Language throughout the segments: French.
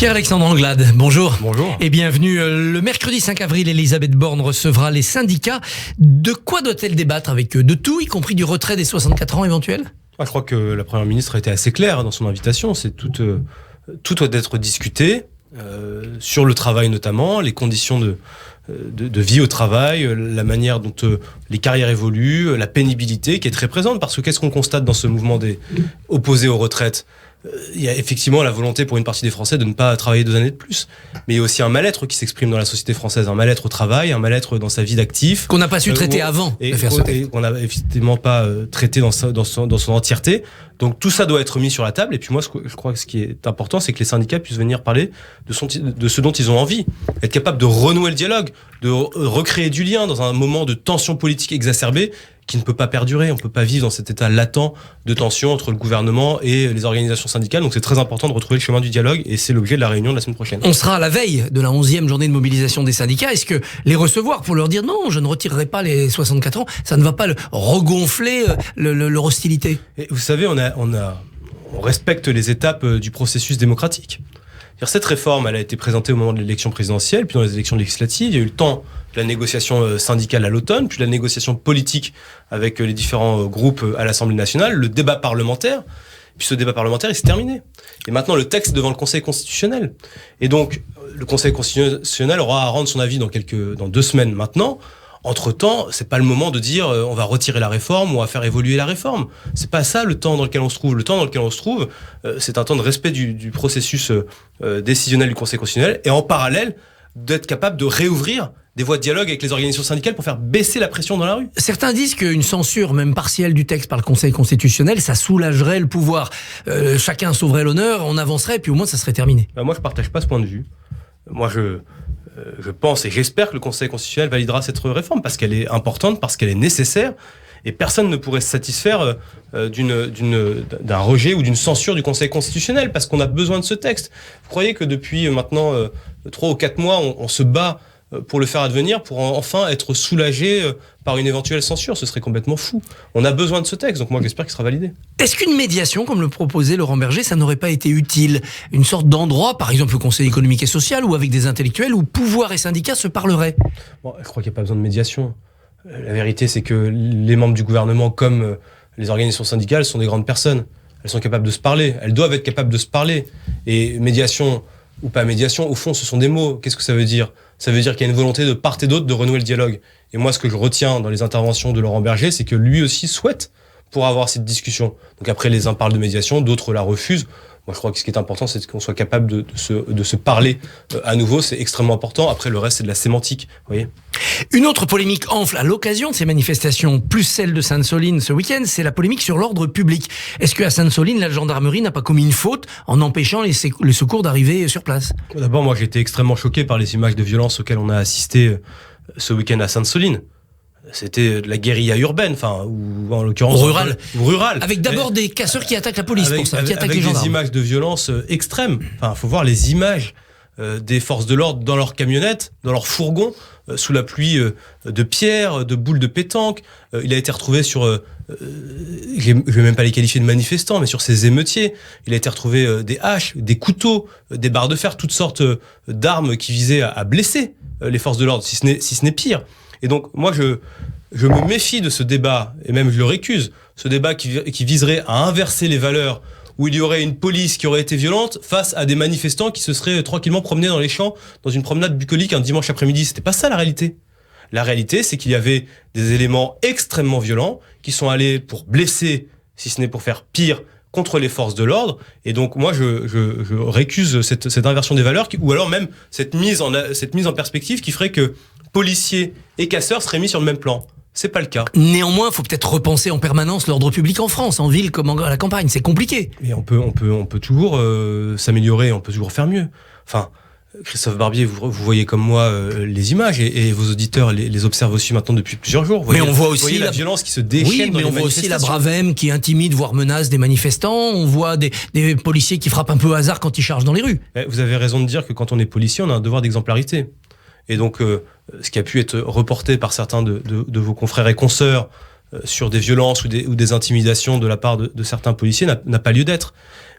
Pierre-Alexandre Anglade, bonjour. Bonjour. Et bienvenue. Le mercredi 5 avril, Elisabeth Borne recevra les syndicats. De quoi doit-elle débattre avec eux? De tout, y compris du retrait des 64 ans éventuels? Je crois que la Première ministre a été assez claire dans son invitation. C'est tout doit être discuté, sur le travail notamment, les conditions de vie au travail, la manière dont les carrières évoluent, la pénibilité qui est très présente. Parce que qu'est-ce qu'on constate dans ce mouvement des opposés aux retraites? Il y a effectivement la volonté pour une partie des Français de ne pas travailler 2 années de plus. Mais il y a aussi un mal-être qui s'exprime dans la société française, un mal-être au travail, un mal-être dans sa vie d'actif. Qu'on n'a pas su traiter avant de faire ce texte. Et qu'on n'a effectivement pas traité dans son entièreté. Donc tout ça doit être mis sur la table. Et puis moi, je crois que ce qui est important, c'est que les syndicats puissent venir parler de ce dont ils ont envie. Être capable de renouer le dialogue, de recréer du lien dans un moment de tension politique exacerbée qui ne peut pas perdurer. On ne peut pas vivre dans cet état latent de tension entre le gouvernement et les organisations syndicales. Donc c'est très important de retrouver le chemin du dialogue et c'est l'objet de la réunion de la semaine prochaine. On sera à la veille de la 11e journée de mobilisation des syndicats. Est-ce que les recevoir pour leur dire non, je ne retirerai pas les 64 ans, ça ne va pas regonfler leur hostilité? Et vous savez, on respecte les étapes du processus démocratique. Cette réforme, elle a été présentée au moment de l'élection présidentielle, puis dans les élections législatives. Il y a eu le temps de la négociation syndicale à l'automne, puis de la négociation politique avec les différents groupes à l'Assemblée nationale, le débat parlementaire. Puis ce débat parlementaire, il s'est terminé. Et maintenant, le texte est devant le Conseil constitutionnel. Et donc, le Conseil constitutionnel aura à rendre son avis dans 2 semaines maintenant. Entre-temps, c'est pas le moment de dire on va retirer la réforme ou on va faire évoluer la réforme. C'est pas ça le temps dans lequel on se trouve. Le temps dans lequel on se trouve, c'est un temps de respect du processus décisionnel du Conseil constitutionnel et en parallèle d'être capable de réouvrir des voies de dialogue avec les organisations syndicales pour faire baisser la pression dans la rue. Certains disent qu'une censure, même partielle, du texte par le Conseil constitutionnel, ça soulagerait le pouvoir. Chacun sauverait l'honneur, on avancerait, puis au moins ça serait terminé. Moi, je partage pas ce point de vue. Moi, je pense et j'espère que le Conseil constitutionnel validera cette réforme parce qu'elle est importante, parce qu'elle est nécessaire et personne ne pourrait se satisfaire d'un rejet ou d'une censure du Conseil constitutionnel parce qu'on a besoin de ce texte. Vous croyez que depuis maintenant 3 ou 4 mois, on se bat pour le faire advenir, pour enfin être soulagé par une éventuelle censure? Ce serait complètement fou. On a besoin de ce texte, donc moi j'espère qu'il sera validé. Est-ce qu'une médiation, comme le proposait Laurent Berger, ça n'aurait pas été utile? Une sorte d'endroit, par exemple le Conseil économique et social, ou avec des intellectuels, où pouvoir et syndicats se parleraient? Je crois qu'il n'y a pas besoin de médiation. La vérité, c'est que les membres du gouvernement, comme les organisations syndicales, sont des grandes personnes. Elles sont capables de se parler. Elles doivent être capables de se parler. Et médiation ou pas médiation, au fond, ce sont des mots. Qu'est-ce que ça veut dire? Ça veut dire qu'il y a une volonté de part et d'autre de renouer le dialogue. Et moi, ce que je retiens dans les interventions de Laurent Berger, c'est que lui aussi souhaite pour avoir cette discussion. Donc après, les uns parlent de médiation, d'autres la refusent. Moi, je crois que ce qui est important, c'est qu'on soit capable de se parler à nouveau. C'est extrêmement important. Après, le reste, c'est de la sémantique. Vous voyez ? Une autre polémique enfle à l'occasion de ces manifestations, plus celle de Sainte-Soline ce week-end, c'est la polémique sur l'ordre public. Est-ce qu'à Sainte-Soline, la gendarmerie n'a pas commis une faute en empêchant les secours d'arriver sur place? D'abord, moi, j'ai été extrêmement choqué par les images de violence auxquelles on a assisté ce week-end à Sainte-Soline. C'était de la guérilla urbaine, ou en l'occurrence rurale. Avec d'abord des casseurs qui attaquent la police, qui attaquent les gendarmes. Avec des images de violence extrêmes. Faut voir les images des forces de l'ordre dans leurs camionnettes, dans leurs fourgons, sous la pluie de pierres, de boules de pétanque. Il a été retrouvé sur, je vais même pas les qualifier de manifestants, mais sur ces émeutiers. Il a été retrouvé des haches, des couteaux, des barres de fer, toutes sortes d'armes qui visaient à blesser les forces de l'ordre, si ce n'est pire. Et donc, moi, je me méfie de ce débat, et même je le récuse, ce débat qui viserait à inverser les valeurs, où il y aurait une police qui aurait été violente face à des manifestants qui se seraient tranquillement promenés dans les champs, dans une promenade bucolique un dimanche après-midi. C'était pas ça la réalité. La réalité, c'est qu'il y avait des éléments extrêmement violents qui sont allés pour blesser, si ce n'est pour faire pire, contre les forces de l'ordre. Et donc, moi, je récuse cette inversion des valeurs, ou alors même cette mise en perspective qui ferait que policiers et casseurs seraient mis sur le même plan. C'est pas le cas. Néanmoins, il faut peut-être repenser en permanence l'ordre public en France, en ville comme à la campagne. C'est compliqué. Et on peut toujours s'améliorer, on peut toujours faire mieux. Christophe Barbier, vous voyez comme moi les images et vos auditeurs les observent aussi maintenant depuis plusieurs jours. Mais on voit aussi la violence qui se déchaîne dans les manifestations. On voit aussi la Bravem qui intimide, voire menace des manifestants. On voit des policiers qui frappent un peu au hasard quand ils chargent dans les rues. Vous avez raison de dire que quand on est policier, on a un devoir d'exemplarité. Et donc, ce qui a pu être reporté par certains de vos confrères et consoeurs sur des violences ou des intimidations de la part de certains policiers n'a pas lieu d'être.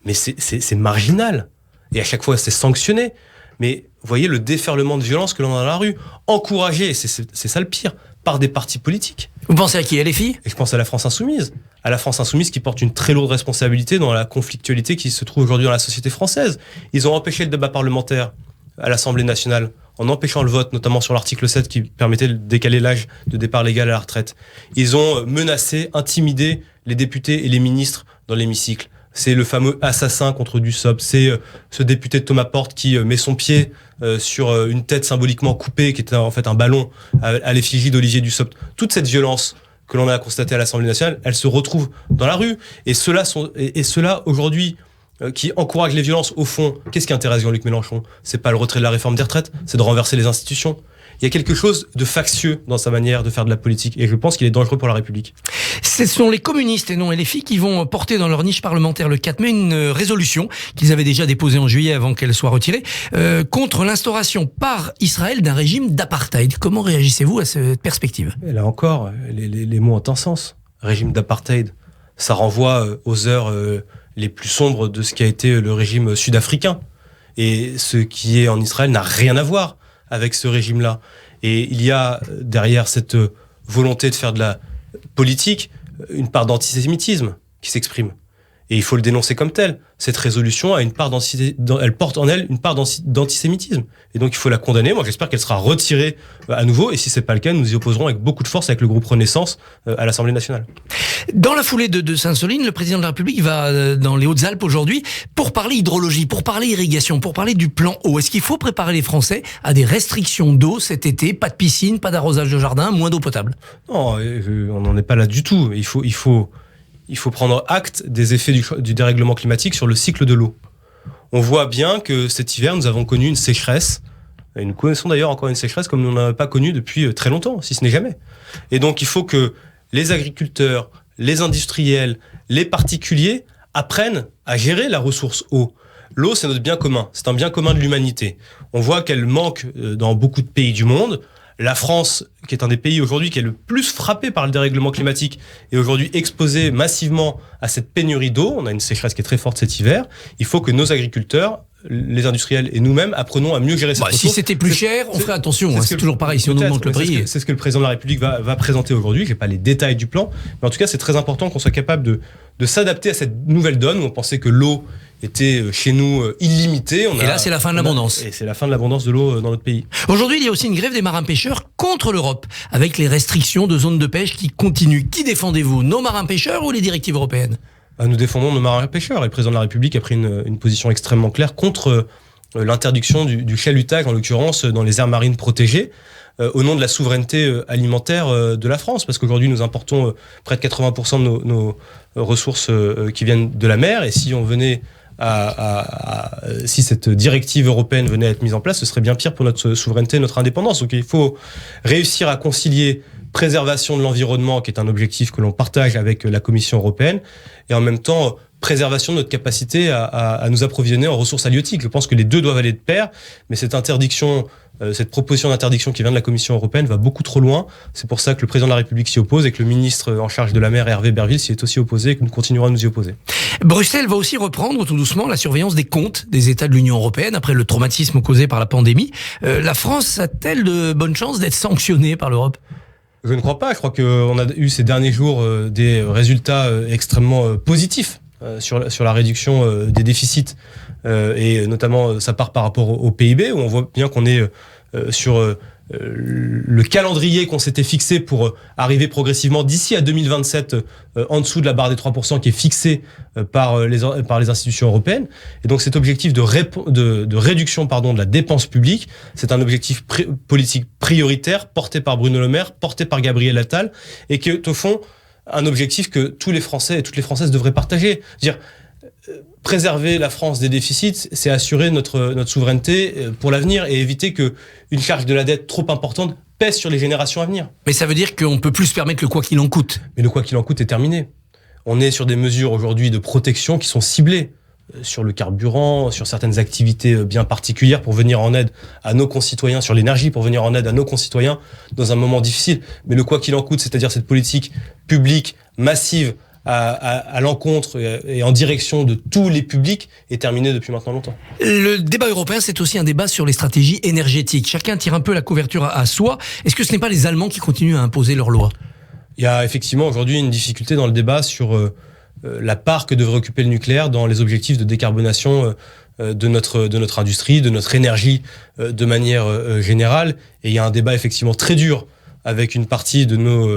Mais c'est marginal. et à chaque fois c'est sanctionné. Mais vous voyez le déferlement de violence que l'on a dans la rue, encouragé, c'est ça le pire, par des partis politiques. Vous pensez à qui, LFI ? Et je pense à la France Insoumise. À la France Insoumise qui porte une très lourde responsabilité dans la conflictualité qui se trouve aujourd'hui dans la société française. Ils ont empêché le débat parlementaire à l'Assemblée nationale en empêchant le vote, notamment sur l'article 7 qui permettait de décaler l'âge de départ légal à la retraite. Ils ont menacé, intimidé les députés et les ministres dans l'hémicycle. C'est le fameux assassin contre Dussopt. C'est ce député de Thomas Porte qui met son pied sur une tête symboliquement coupée, qui était en fait un ballon à l'effigie d'Olivier Dussopt. Toute cette violence que l'on a constatée à l'Assemblée nationale, elle se retrouve dans la rue. Et ceux-là, aujourd'hui, qui encouragent les violences, au fond, qu'est-ce qui intéresse Jean-Luc Mélenchon ? C'est pas le retrait de la réforme des retraites, c'est de renverser les institutions. Il y a quelque chose de factieux dans sa manière de faire de la politique et je pense qu'il est dangereux pour la République. Ce sont les communistes et non LFI qui vont porter dans leur niche parlementaire le 4 mai une résolution qu'ils avaient déjà déposée en juillet avant qu'elle soit retirée contre l'instauration par Israël d'un régime d'apartheid. Comment réagissez-vous à cette perspective ? Et là encore, les mots ont un sens. Régime d'apartheid, ça renvoie aux heures les plus sombres de ce qui a été le régime sud-africain. Et ce qui est en Israël n'a rien à voir avec ce régime-là. Et il y a derrière cette volonté de faire de la politique une part d'antisémitisme qui s'exprime. Et il faut le dénoncer comme tel. Cette résolution a une part elle porte en elle une part d'antisémitisme. Et donc il faut la condamner. Moi j'espère qu'elle sera retirée à nouveau. Et si c'est pas le cas, nous y opposerons avec beaucoup de force avec le groupe Renaissance à l'Assemblée nationale. Dans la foulée de Sainte-Soline, le président de la République va dans les Hautes-Alpes aujourd'hui pour parler hydrologie, pour parler irrigation, pour parler du plan eau. Est-ce qu'il faut préparer les Français à des restrictions d'eau cet été ? Pas de piscine, pas d'arrosage de jardin, moins d'eau potable ? Non, on n'en est pas là du tout. Il faut prendre acte des effets du dérèglement climatique sur le cycle de l'eau. On voit bien que cet hiver, nous avons connu une sécheresse, et nous connaissons d'ailleurs encore une sécheresse comme nous n'en avons pas connu depuis très longtemps, si ce n'est jamais. Et donc il faut que les agriculteurs, les industriels, les particuliers apprennent à gérer la ressource eau. L'eau, c'est notre bien commun, c'est un bien commun de l'humanité. On voit qu'elle manque dans beaucoup de pays du monde. La France, qui est un des pays aujourd'hui qui est le plus frappé par le dérèglement climatique, est aujourd'hui exposée massivement à cette pénurie d'eau. On a une sécheresse qui est très forte cet hiver. Il faut que nos agriculteurs, les industriels et nous-mêmes apprenons à mieux gérer cette ressource. Si c'était plus cher, on ferait attention. C'est toujours pareil, si on augmente le prix. C'est ce que le président de la République va présenter aujourd'hui. Je n'ai pas les détails du plan. Mais en tout cas, c'est très important qu'on soit capable de s'adapter à cette nouvelle donne où on pensait que l'eau était chez nous illimitée. Et là, c'est la fin de l'abondance. Et c'est la fin de l'abondance de l'eau dans notre pays. Aujourd'hui, il y a aussi une grève des marins-pêcheurs contre l'Europe, avec les restrictions de zones de pêche qui continuent. Qui défendez-vous ? Nos marins-pêcheurs ou les directives européennes ? Nous défendons nos marins-pêcheurs. Et le président de la République a pris une position extrêmement claire contre l'interdiction du chalutage, en l'occurrence, dans les aires marines protégées, au nom de la souveraineté alimentaire de la France. Parce qu'aujourd'hui, nous importons près de 80% de nos ressources qui viennent de la mer. Et si on venait si cette directive européenne venait à être mise en place, ce serait bien pire pour notre souveraineté, notre indépendance. Donc il faut réussir à concilier préservation de l'environnement, qui est un objectif que l'on partage avec la Commission européenne, et en même temps préservation de notre capacité à nous approvisionner en ressources halieutiques. Je pense que les deux doivent aller de pair, mais cette proposition d'interdiction qui vient de la Commission européenne va beaucoup trop loin. C'est pour ça que le président de la République s'y oppose et que le ministre en charge de la mer, Hervé Berville, s'y est aussi opposé et que nous continuerons à nous y opposer. Bruxelles va aussi reprendre tout doucement la surveillance des comptes des États de l'Union européenne après le traumatisme causé par la pandémie. La France a-t-elle de bonnes chances d'être sanctionnée par l'Europe ? Je ne crois pas. Je crois qu'on a eu ces derniers jours des résultats extrêmement positifs sur la réduction des déficits et notamment ça part par rapport au PIB où on voit bien qu'on est sur le calendrier qu'on s'était fixé pour arriver progressivement d'ici à 2027 en dessous de la barre des 3% qui est fixée par les institutions européennes. Et donc cet objectif de réduction de la dépense publique, c'est un objectif politique prioritaire porté par Bruno Le Maire, porté par Gabriel Attal et qui est au fond un objectif que tous les Français et toutes les Françaises devraient partager. Dire préserver la France des déficits, c'est assurer notre souveraineté pour l'avenir et éviter que une charge de la dette trop importante pèse sur les générations à venir. Mais ça veut dire qu'on peut plus se permettre le quoi qu'il en coûte. Mais le quoi qu'il en coûte est terminé. On est sur des mesures aujourd'hui de protection qui sont ciblées sur le carburant, sur certaines activités bien particulières pour venir en aide à nos concitoyens, sur l'énergie pour venir en aide à nos concitoyens dans un moment difficile. Mais le quoi qu'il en coûte, c'est-à-dire cette politique publique massive à l'encontre et en direction de tous les publics est terminé depuis maintenant longtemps. Le débat européen, c'est aussi un débat sur les stratégies énergétiques. Chacun tire un peu la couverture à soi. Est-ce que ce n'est pas les Allemands qui continuent à imposer leurs lois ? Il y a effectivement aujourd'hui une difficulté dans le débat sur la part que devrait occuper le nucléaire dans les objectifs de décarbonation de notre industrie, de notre énergie de manière générale. Et il y a un débat effectivement très dur avec une partie de nos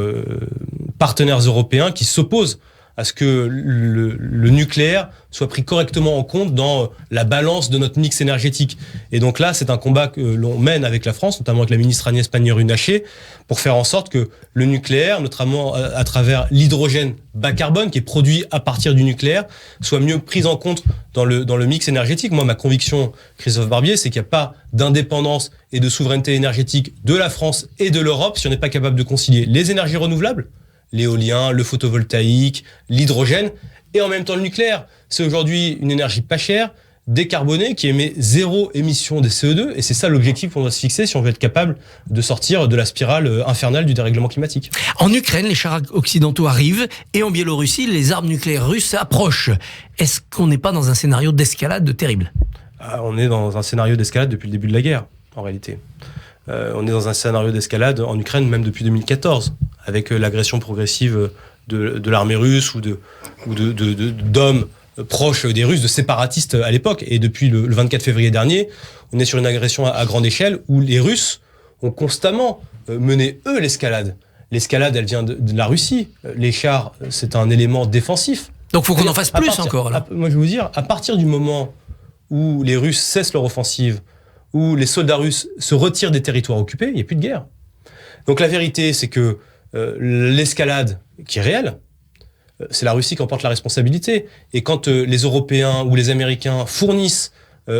partenaires européens qui s'opposent à ce que le nucléaire soit pris correctement en compte dans la balance de notre mix énergétique. Et donc là, c'est un combat que l'on mène avec la France, notamment avec la ministre Agnès Pannier-Runacher, pour faire en sorte que le nucléaire, notamment à travers l'hydrogène bas carbone qui est produit à partir du nucléaire, soit mieux pris en compte dans le mix énergétique. Moi, ma conviction, Christophe Barbier, c'est qu'il n'y a pas d'indépendance et de souveraineté énergétique de la France et de l'Europe si on n'est pas capable de concilier les énergies renouvelables, l'éolien, le photovoltaïque, l'hydrogène, et en même temps le nucléaire. C'est aujourd'hui une énergie pas chère, décarbonée, qui émet 0 émission des CO2, et c'est ça l'objectif qu'on doit se fixer si on veut être capable de sortir de la spirale infernale du dérèglement climatique. En Ukraine, les chars occidentaux arrivent, et en Biélorussie, les armes nucléaires russes approchent. Est-ce qu'on n'est pas dans un scénario d'escalade terrible ? On est dans un scénario d'escalade depuis le début de la guerre, en réalité. On est dans un scénario d'escalade en Ukraine même depuis 2014, avec l'agression progressive de l'armée russe ou d'hommes proches des Russes, de séparatistes à l'époque. Et depuis le 24 février dernier, on est sur une agression à grande échelle où les Russes ont constamment mené, eux, l'escalade. L'escalade, elle vient de la Russie. Les chars, c'est un élément défensif. Donc il faut qu'on en fasse plus encore, là. Moi, je vais vous dire, à partir du moment où les Russes cessent leur offensive, où les soldats russes se retirent des territoires occupés, il n'y a plus de guerre. Donc la vérité, c'est que l'escalade, qui est réelle, c'est la Russie qui en porte la responsabilité. Et quand les Européens ou les Américains fournissent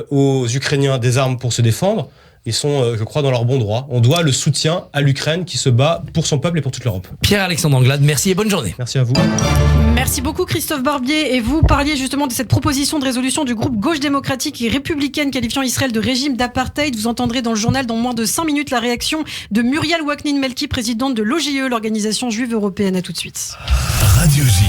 aux Ukrainiens des armes pour se défendre, ils sont, je crois, dans leur bon droit. On doit le soutien à l'Ukraine qui se bat pour son peuple et pour toute l'Europe. Pierre-Alexandre Anglade, merci et bonne journée. Merci à vous. Merci beaucoup Christophe Barbier. Et vous parliez justement de cette proposition de résolution du groupe Gauche démocratique et républicaine qualifiant Israël de régime d'apartheid. Vous entendrez dans le journal dans moins de 5 minutes la réaction de Muriel Waknin-Melki, présidente de l'OJE, l'Organisation juive européenne. À tout de suite. Radio J.